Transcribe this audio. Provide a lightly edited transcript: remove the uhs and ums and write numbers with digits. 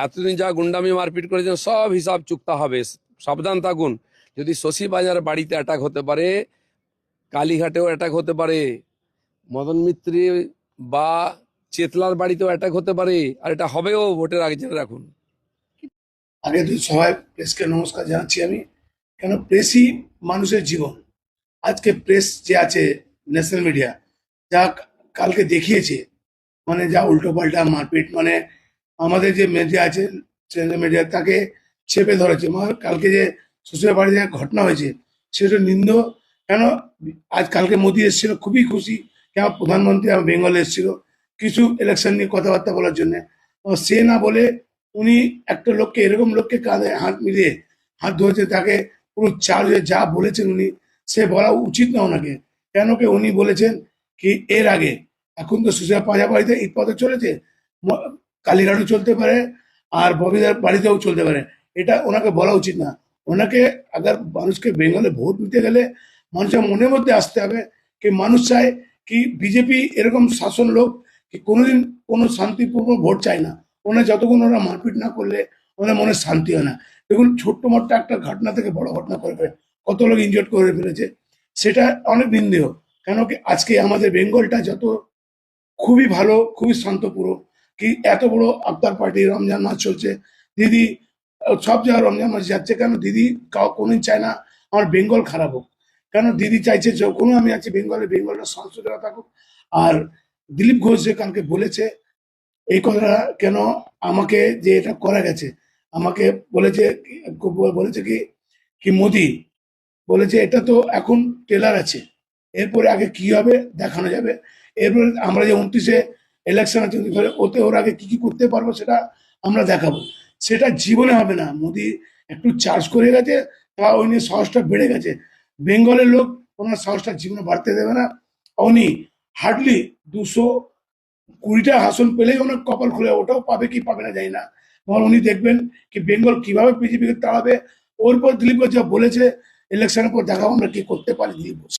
এতদিন যা গুন্ডামি মারপিট করেছেন সব হিসাব চুকতা হবে। সাবধান থাকুন, যদি শশী বাজার বাড়িতে অ্যাটাক হতে পারে, কালীঘাটেও অ্যাটাক হতে পারে, মদন মিত্রি বা চেতলার বাড়িতেও অ্যাটাক হতে পারে, আর এটা হবেও ভোটের আগে, জেনে রাখুন। আগে তো সবাই প্রেসকে নমস্কার জানাচ্ছি আমি। কেন, প্রেসই মানুষের জীবন। আজকে প্রেস যে আছে, ন্যাশনাল মিডিয়া, যা কালকে দেখিয়েছে, মানে যা উল্টো পাল্টা মারপিট, মানে আমাদের যে মিডিয়া আছে, চ্যানেল মিডিয়া, তাকে চেপে ধরেছে। মানে কালকে যে শ্বশুরের বাড়িতে যে ঘটনা হয়েছে, সেটা নিন্দ। কেন, আজ কালকে মোদী এসেছিল, খুবই খুশি। কেন, প্রধানমন্ত্রী আমার বেঙ্গলে এসেছিল কিছু ইলেকশন নিয়ে কথাবার্তা বলার জন্য। সে না বলে উনি একটা লোককে, এরকম লোককে কাঁধে হাত মিলিয়ে হাত ধরেছে, তাকে পুরো চার্জে যা বলেছেন উনি, সে বলা উচিত না ওনাকে। কেন কি, উনি বলেছেন কি এর আগে, এখন তো সুশীলা পাঁজা বাড়িতে ঈদ পথে চলেছে, ম- কালীঘাটও চলতে পারে, আর ববিদার বাড়িতেও চলতে পারে। এটা ওনাকে বলা উচিত না। ওনাকে, আগার মানুষকে বেঙ্গলে ভোট দিতে গেলে মানুষের মনের মধ্যে আসতে হবে কি মানুষ চায় কি বিজেপি এরকম শাসন লোক কি কোনোদিন কোনো শান্তিপূর্ণ ভোট চায় না। ওনার যতক্ষণ ওরা মারপিট না করলে ওনার মনে শান্তি হয় না। দেখুন, ছোট্ট মোট্ট একটা ঘটনা থেকে বড় ঘটনা করে ফেলে, কত লোক ইনজয় করে ফেলেছে, সেটা অনেক নিন্দেয়। কেন কি, আজকে আমাদের বেঙ্গলটা যত খুবই ভালো, খুবই শান্তপুরো, কি এত বড় আফতার পার্টি, রমজান মাস চলছে, দিদি সব জায়গায় রমজান মাস যাচ্ছে। কেন, দিদি কোনোদিন চায় না আমার বেঙ্গল খারাপ হোক। কেন, দিদি চাইছে যখন আমি আছি বেঙ্গলে, বেঙ্গলটা সংস্কৃতিটা থাকুক। আর দিলীপ ঘোষ যে কালকে বলেছে এই কথাটা, কেন আমাকে যে এটা করা গেছে, আমাকে বলেছে বলেছে কি কি মোদি বলেছে এটা তো এখন ট্রেলার আছে, এরপরে আগে কি হবে দেখানো যাবে। এরপরে আমরা যে 29-এ ইলেকশন আছে, ওতে ওর আগে কি কি করতে পারবো সেটা আমরা দেখাবো। সেটা জীবনে হবে না। মোদি একটু চার্জ করে গেছে, তা ওই নিয়ে সাহসটা বেড়ে গেছে। বেঙ্গলের লোক ওনার সাহসটা জীবনে বাড়তে দেবে না। উনি হার্ডলি 220টা আসন পেলেই ওনার কপাল খুলে, ওটাও পাবে কি পাবে না জানি না। তখন উনি দেখবেন কি বেঙ্গল কিভাবে বিজেপিকে তাড়াবে। ওর পর দিলীপ ঘোষ যা বলেছে, ইলেকশনের পর দেখাবো আমরা কি করতে পারি দিলীপ ঘোষ।